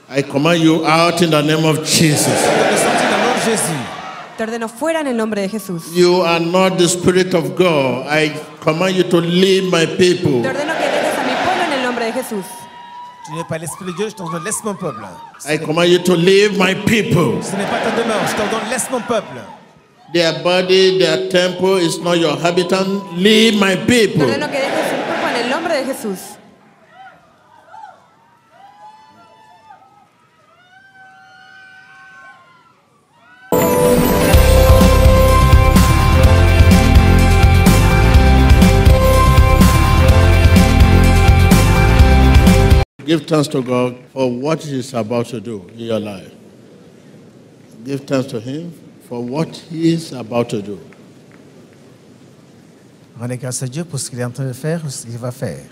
I command you out in the name of Jesus. Te ordeno fuera en el nombre de Jesús. You are not the Spirit of God. I command you to leave my people. Te ordeno que dejes a mi pueblo en el nombre de Jesús. Tu n'es pas l'esprit de Dieu, je t'ordonne, laisse mon peuple. I command you to leave my people. Ce n'est pas ta demeure, je t'ordonne, laisse mon peuple. Their body, their temple is not your habitant. Leave my Te people. ordeno que dejes su cuerpo en el nombre de Jesús. Give thanks to God for what He is about to do in your life. Give thanks to Him for what He is about to do. Rendez grâce à Dieu pour ce qu'il est en train de faire ou ce qu'il va faire.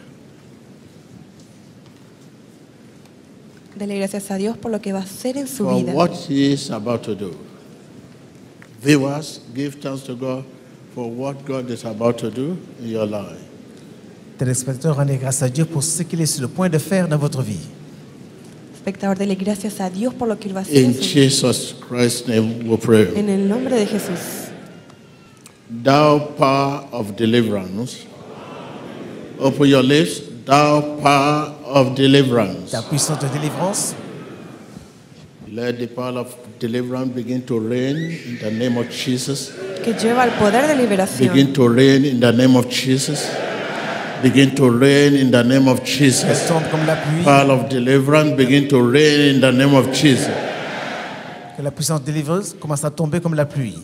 Dele gracias a Dios por lo que va a hacer en su For vida. what He is about to do. Viewers, give thanks to God for what God is about to do in your life. Téléspectateurs, rendez grâce à Dieu pour ce qu'il est sur le point de faire dans votre vie. Espectador, dele gracias a Dios por lo que él va a hacer en In su vida. Jesus Christ's name we pray. En el nombre de Jesús. Thou power of deliverance. Open your lips. Thou power of deliverance. Ta puissance de délivrance, Let the power of deliverance begin to reign in the name of Jesus. Que lleva el poder de liberación. Begin to reign in the name of Jesus. Begin to reign in the name of elle Jesus. tombe comme la pluie. Power of deliverance begin to reign in the name of Jesus. Que la puissance délivrance commence à tomber comme la pluie.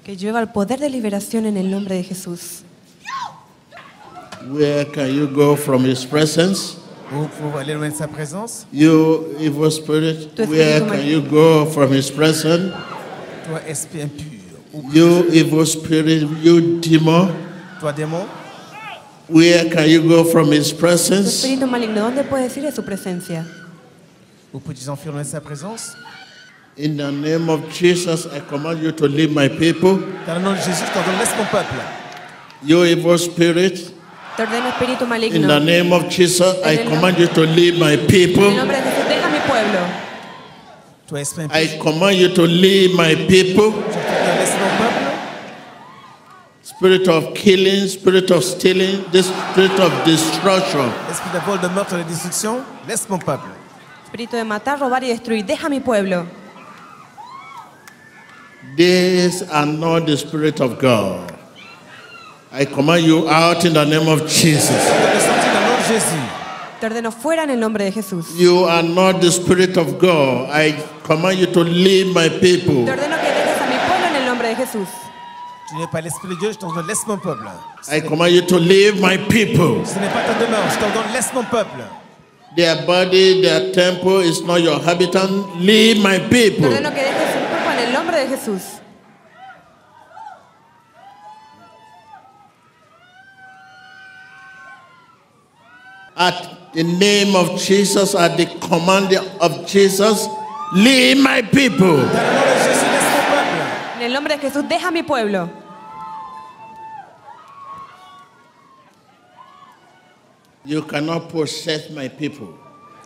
Que lleva el poder de liberación en el nombre de Jesús. Where can you go from His presence? Vous pouvez aller loin de sa présence. You evil spirit, Tu where espíritu can maligno. you go from His presence? Toi, esprit impur. Ou You evil spirit, you demon, toi, démon. where can you go from His Tu presence? espíritu maligno, ¿dónde puedes ir de su presencia? Vous pouvez enfuir loin de sa présence. In the name of Jesus, I command you to leave my people. Dans le nom de Jésus, je t'ordonne, laisse mon peuple. You evil spirit, Te ordeno espíritu in maligno. the name of Jesus, I command you to leave my En el people. nombre de Jesús, deja mi pueblo. Toi, esprit impur, I command you to leave my people. je t'ordonne, laisse mon peuple. Spirit of killing, spirit of stealing, this spirit of destruction. Esprit de vol, de meurtre, de destruction, laisse mon peuple. Espíritu de matar, robar y destruir, deja mi pueblo. These are not the Spirit of God. I command you out in the name of Jesus. Ordonne sortir dans le nom de Jésus. Te ordeno fuera en el nombre de Jesús. You are not the Spirit of God. I command you to leave my people. Te ordeno que dejes a mi pueblo en el nombre de Jesús. Tu n'es pas l'esprit de Dieu, je t'ordonne, laisse mon peuple. I command you to leave my people. Ce n'est pas ta demeure, je t'ordonne, laisse mon peuple. Their body, their temple is not your habitant. Leave my Te people. ordeno que dejes su cuerpo en el nombre de Jesús. At the name of Jesus, at the command of Jesus, leave my people. Dans le nom de Jésus, laisse mon peuple. En el nombre de Jesús, deja mi pueblo. You cannot possess my people.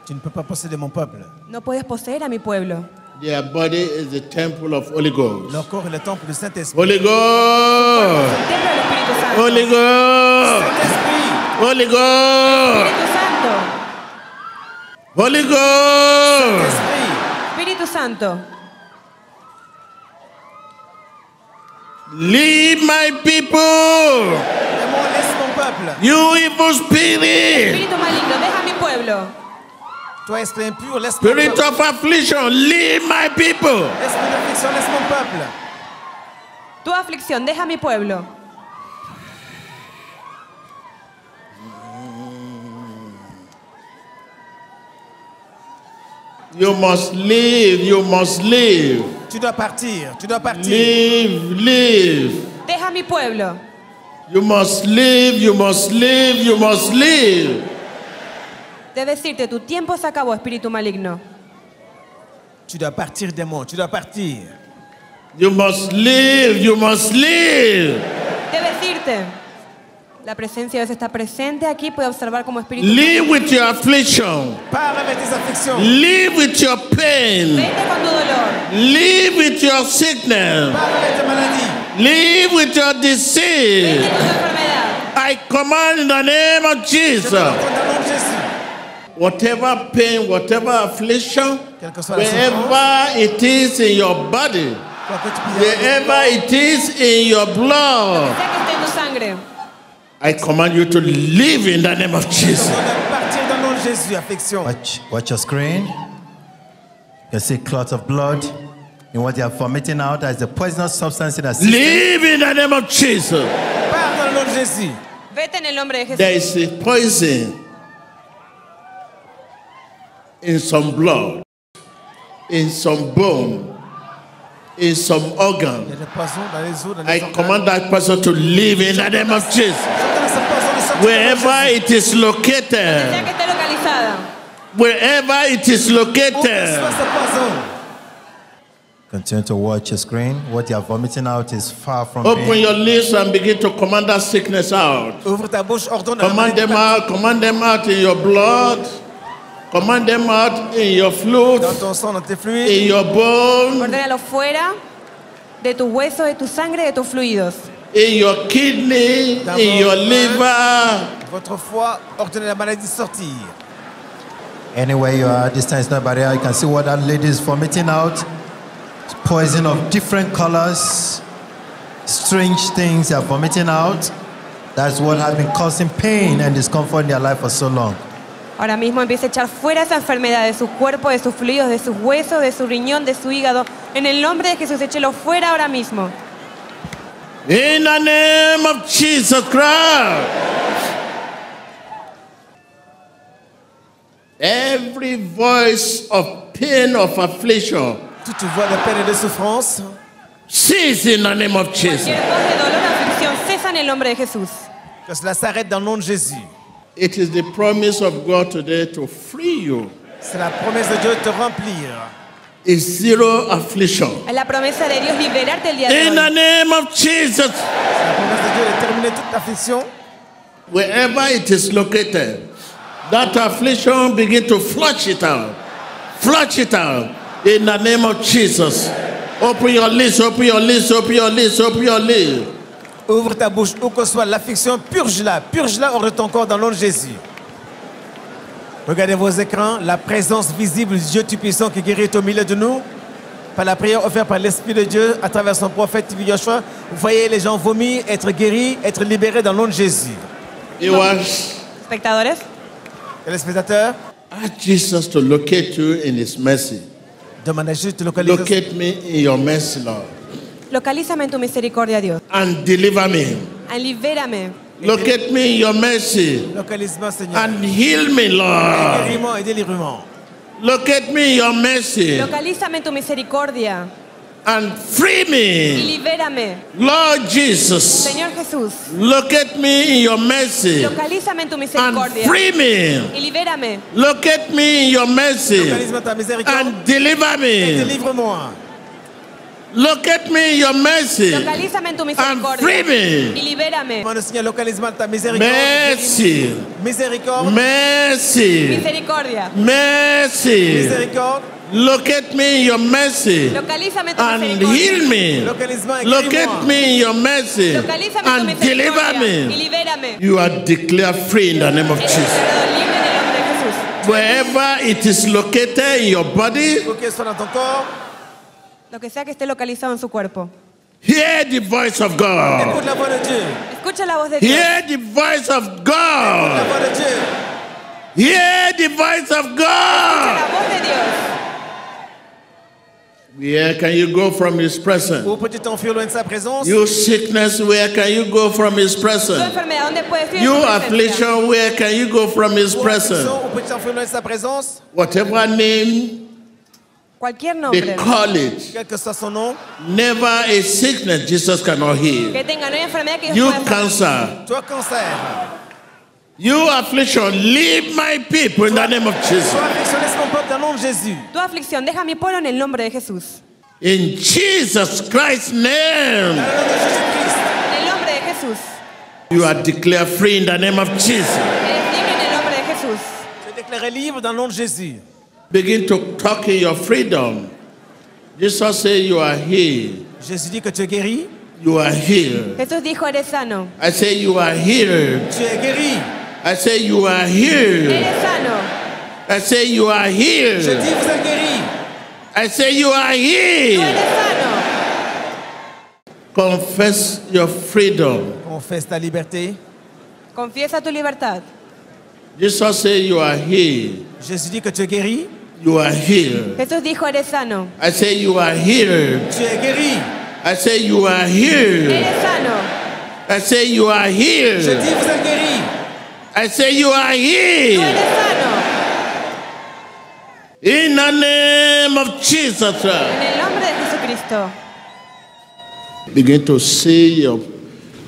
Tu ne peux pas posséder mon peuple. No puedes poseer a mi pueblo. Their body is the temple of Holy Ghost. Leur corps est le temple du Saint-Esprit. Holy Ghost! El templo del Espíritu Santo. Holy Ghost! Saint-Esprit, Holy Ghost! Espíritu Santo. Holy Ghost! Esprit, Espíritu Santo. Leave my people! démon, laisse mon peuple. You evil spirit! Espíritu maligno, deja mi pueblo. Toi, esprit impur, laisse mon Spirit peuple. of affliction, leave my people! Esprit d'affliction, laisse mon peuple. Tu aflicción, deja mi pueblo. You must leave, you must leave. Tu dois partir, tu dois partir. Leave, leave. Deja mi pueblo. You must leave, you must leave, you must leave. Debes irte, tu tiempo se acabó, espíritu maligno. Tu dois partir, démon, tu dois partir. You must leave, you must leave. Debes irte. La presencia de Dios está presente aquí. Puede observar como Espíritu Live with your affliction. Pars avec tes afflictions. Live with your pain. Vete con tu dolor. Live with your sickness. Pars avec tes maladies. Live with your Vete disease. con tu enfermedad. I command in the name of Je te Jesus. recommande dans le nom de Jésus. Whatever pain, whatever affliction, Quelle que soit la souffrance, wherever it is in your body, quoi que tu puisses wherever it is in your blood, Sea que esté en tu sangre. I command you to live in the name of Jesus. partir dans le nom de Jésus, affliction. Watch your screen. You can see clots of blood. And what they are vomiting out as the poisonous substance in the system. Live in the name of Jesus. Pars dans le nom de Jésus. Vete en el nombre de Jesús. There is a poison in some blood, in some bone, in some Il y organ. a des poisons dans les os, dans I les organes. command that person to live in the name of Jesus. J'ordonne à ce poison de sortir dans le nom de Wherever Jésus. it is Sea located, que esté localizada. wherever it is Où que soit located, ce poison. Continue to watch your screen. What you are vomiting out is far from open pain. your lips and begin to command that sickness out. Ouvre ta bouche, ordonne à la Command them maladie out, command them out in your blood, command them out in your fluid, dans ton sang, dans tes fluides. in your bone, Ordénalo fuera de tus huesos, de tu sangre, de tus fluidos. in your kidney, in your liver. Votre foie, ordonnez la maladie sortir. Anywhere you are, this time is not barrier. You can see what that lady is vomiting out. It's poison of different colors. Strange things they are vomiting out. That's what has been causing pain and discomfort in their life for so long. Ahora mismo empieza a echar fuera esa enfermedad de su cuerpo, de sus fluidos, de sus huesos, de su riñón, de su hígado. En el nombre de Jesús, échelo fuera ahora mismo. In the name of Jesus Christ. Every voice of pain, of affliction, Toute voix de peine et de souffrance, cease in the name of Jesus. Cualquier voz de dolor o aflicción cesa en el nombre de Jesús. que cela s'arrête dans le nom de Jésus. It is the promise of God today to free you. C'est la promesse de Dieu de te remplir. It's zero affliction. Es la promesa de Dios liberarte el día de In the hoy. name of Jesus, C'est la promesse de Dieu de terminer toute affliction. wherever it is located, that affliction begin to flush it out. Flush it out. In the name of Jesus. Open your lips, open your lips, open your lips, open your lips. Ouvre ta bouche, où que soit l'affliction, purge-la hors de ton corps dans le nom de Jésus. Regardez vos écrans, la présence visible du Dieu Tout-Puissant qui guérit au milieu de nous. Par la prière offerte par l'Esprit de Dieu à travers son prophète Yoshua, vous voyez les gens vomir, être guéris, être libérés dans le nom de Jésus. Viewers, Espectadores, Téléspectateurs, ask Jesus to locate you in His mercy. demandez à Jésus de te localiser. Locate me in your mercy, Lord, localízame en tu misericordia, Dios. and deliver me. Libérame. Locate me in your mercy Localisement, Seigneur. and heal me, Lord. Guériment et délivrement. Locate me in your mercy Localízame en tu misericordia and free y me, libérame. Lord Jesus. Señor Jesús, Locate me in your mercy localízame en tu and misericordia free me. y libérame. Locate me in your mercy Localisme ta miséricorde and deliver et me. délivre-moi. Locate me in your mercy Localízame en tu and misericordia free me. y libérame. Demande au Seigneur, localisme ta miséricorde. Mercy, Miséricorde. mercy, Misericordia. mercy. Miséricorde. Locate me in your mercy Localízame en tu and misericordia. heal me. Localisme et Locate guéris-moi. me in your mercy Localízame en tu and deliver misericordia y me. libérame. You are declared free in the name of Eres Jesus. declarado libre en el nombre de Jesús. Wherever it is located in your body, Où qu'elle soit dans ton corps, Lo que sea que esté localizado en su cuerpo. hear the voice of God. écoute la voix de Dieu. Escucha la voz de Dios. Hear the voice of La God. voix de Dieu. Hear the voice of Escucha God. la voz de Dios. Where can you go from His presence? Où peux-tu t'enfuir loin de sa présence? You sickness, where can you go from His Tu presence? enfermedad, ¿dónde puedes ir? You affliction, where can you go from His Où presence? affliction, où peux-tu t'enfuir loin de sa présence? Whatever name Cualquier they nombre call it, Quel que soit son nom, never a sickness Jesus cannot heal. que tenga, no hay enfermedad que Dios You pueda sanar. cancer, toi cancer, you affliction, leave my people in the name of Jesus. toi affliction, laisse mon peuple dans le nom de Jésus. Tu aflicción, deja a mi pueblo en el nombre de Jesús. In Jesus Christ's name, Dans le nom de Jésus-Christ. En el nombre de Jesús. You are declared free in the name of Jesus. Eres libre en el nombre de Jesús. Tu es déclaré libre dans le nom de Jésus. Begin to talk in your freedom. Jesus said you are healed. Jésus dit que tu es guéri. You are healed. Jesús dijo, eres sano. I say you are healed. Tu es guéri. I say you are healed. Eres sano. I say you are Je healed. dis, vous êtes guéri. I say you are Tú healed. eres sano. Confess your freedom. Confesse ta liberté. Confiesa tu libertad. Jesus said you are healed. Jésus dit que tu es guéri. You are healed. Jesús dijo, eres sano. I say you are healed. Tu es guéri. I say you are healed. Eres sano. I say you are Je healed. dis, vous êtes guéri. I say you are Tú healed. eres sano. In the name of Jesus. En el nombre de Jesucristo. Begin to see your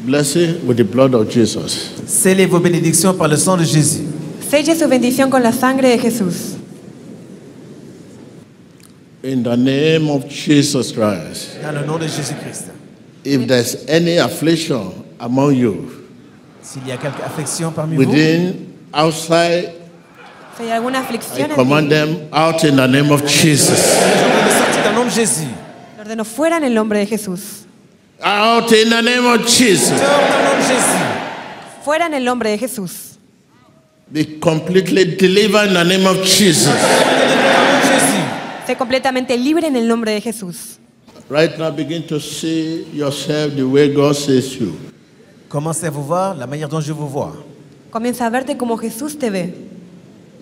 blessing with the blood of Jesus. Scellez vos bénédictions par le sang de Jésus. Selle su bendición con la sangre de Jesús. In the name of Jesus Christ. Dans le nom de Jésus-Christ. If there's any affliction among you, S'il y a quelque affection parmi vous, within, outside, Si hay alguna aflicción I en command ti, them out in the name of Jesus. j'ordonne de sortir dans le nom de Jésus. lo ordeno fuera en el nombre de Jesús. Out in the name of Jesus. Dehors dans le nom de Jésus. Fuera en el nombre de Jesús. Be completely delivered in the name of Jesus. Délivré dans le nom de Jésus. Sé completamente libre en el nombre de Jesús. Right now, begin to see yourself the way God sees you. Commencez à vous voir la manière dont je vous vois. Comienza a verte como Jesús te ve.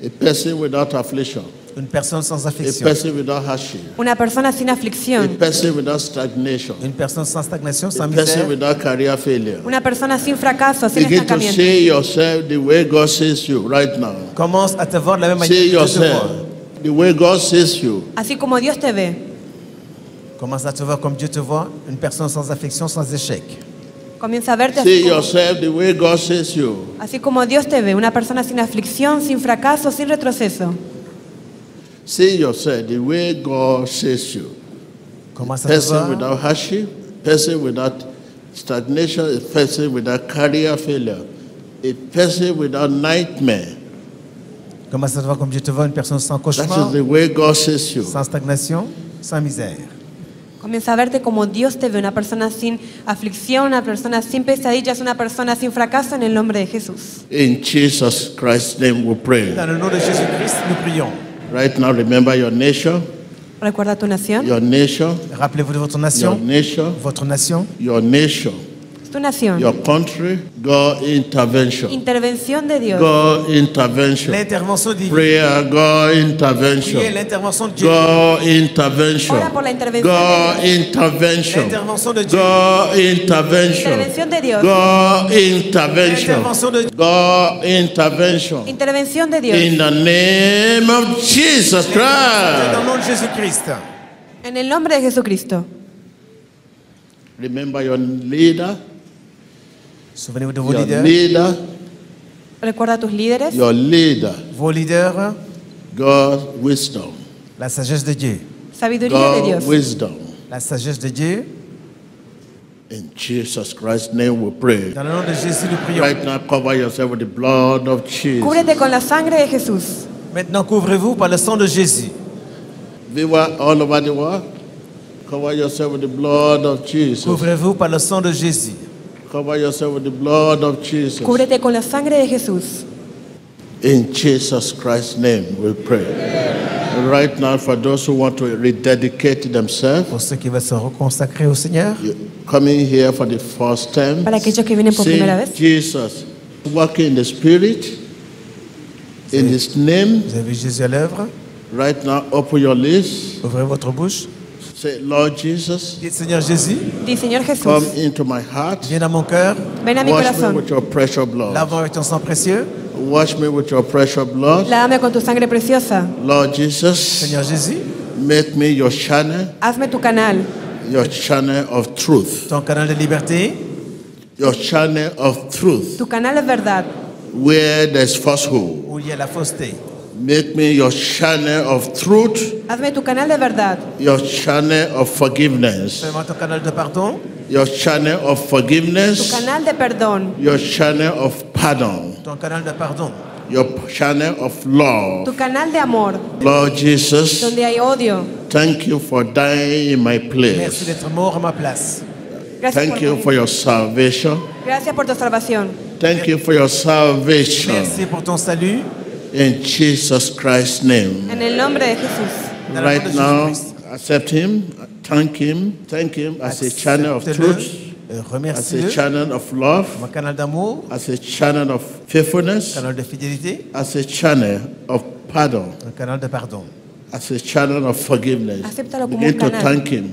A person without affliction. Une personne sans A affection. person without hardship. Una persona sin A aflicción. person without stagnation. Une personne sans stagnation, sans A person misère. without career failure. Una persona sin fracaso, sin Begin to estancamiento. see yourself the way God sees you right now. Commence à te voir de la même manière See que Dieu te yourself voit. the way God sees you. Así como Dios te ve. Commence à te voir comme Dieu te voit. Une personne sans affection, sans échec. Comienza a verte See así como, yourself the way God sees you. así como Dios te ve. Una persona sin aflicción, sin fracaso, sin retroceso. See yourself the way God sees you. Commence à te Person voir. without hardship, person without stagnation, a person without career failure, a person without nightmare. Commence à te voir comme Dieu te voit. Une personne sans That cauchemar, is the way God sees you. sans stagnation, sans misère. Comienza a verte como Dios te ve. Una persona sin aflicción, una persona sin pesadillas, una persona sin fracaso en el nombre de Jesús. In Jesus Christ's name we pray. Dans le nom de Jésus-Christ, nous prions. Right now, remember your nation, Recuerda tu nación. your nation, Rappelez-vous de votre your nation, nation, votre nation, your nation, Es tu nación. your country. God intervention. Intervención de Dios. God intervention. l'intervention divine. Prayer, God Priez intervention. l'intervention de Dieu. God intervention. Ora por la intervención God de Dios. intervention. L'intervention de Dieu. God intervention. Intervención de Dios. God intervention. L'intervention de Dieu. God intervention. Intervención de Dios. In the name of Jesus Dans Christ. le nom de Jésus-Christ. En el nombre de Jesucristo. Remember your leader, Souvenez-vous de vos your leaders. leader, Recuerda a tus líderes. your leader. Vos leaders, God's wisdom. la sagesse de Dieu. Sabiduría de God's Dios. wisdom. La sagesse de Dieu. In Jesus Christ's name we pray. Dans le nom de Jésus, nous prions. Right now, cover yourself with the blood of Jesus. Cúbrete con la sangre de Jesús. Maintenant, couvrez-vous par le sang de Jésus. Viewer all over the world, cover yourself with the blood of Jesus. Couvrez-vous par le sang de Jésus. Cover yourself with the blood of Jesus. Cúbrete con la sangre de Jesús. In Jesus Christ's name we pray. And right now, for those who want to rededicate themselves, Pour ceux qui veulent se reconsacrer au Seigneur, you coming here for the first time, Para aquellos que vienen por primera say, vez. Jesus, working in the Spirit, in His name. vous avez vu Jésus à l'œuvre. Right now, open your lips. Ouvrez votre bouche. Say, Lord Jesus, Dites, Seigneur Jésus, Di, Señor come Jesús, into my heart. viens dans mon cœur. ven a mi Wash me corazón. with your precious blood. Lave-moi avec ton sang précieux. Wash me with your precious blood. Lávame con tu sangre preciosa. Lord Jesus, Seigneur Jésus, make me your channel of truth. ton canal de liberté, Your channel of truth. Tu canal es verdad. Where there's falsehood. où il y a la fausseté. Make me your channel of truth. Hazme tu canal de verdad. Your channel of forgiveness. Fais-moi ton canal de pardon. your channel of tu forgiveness, canal de perdón, your channel of pardon, ton canal de pardon, your channel of love. tu canal de amor, Lord Jesus, donde hay odio. thank you for dying in my merci place. d'être mort à ma place. Gracias Thank you por, for your salvation. gracias por tu salvación. Thank you for your salvation. Merci pour ton salut. In Jesus Christ's name. En el nombre de Jesús. Dans le nom Right de now, Jésus-Christ. accept him, thank him as a channel of Accepte-le, truth, as a remercie-le, channel of love, mon canal d'amour, as a channel of faithfulness, canal de fidélité, as a channel of pardon, un canal de pardon. as a channel of forgiveness. Acéptalo como Begin un to canal. thank him.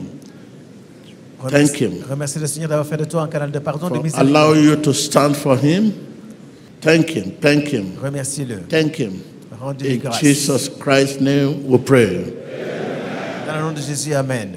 Thank him. Remercie le Seigneur d'avoir fait de toi un canal de pardon, de For miséricorde. allow you to stand for him. Thank him. Thank him. Remercie-le. Thank him. Rendez-lui In grâce. Jesus Christ's name we pray. Dans le nom de Jésus, Amen.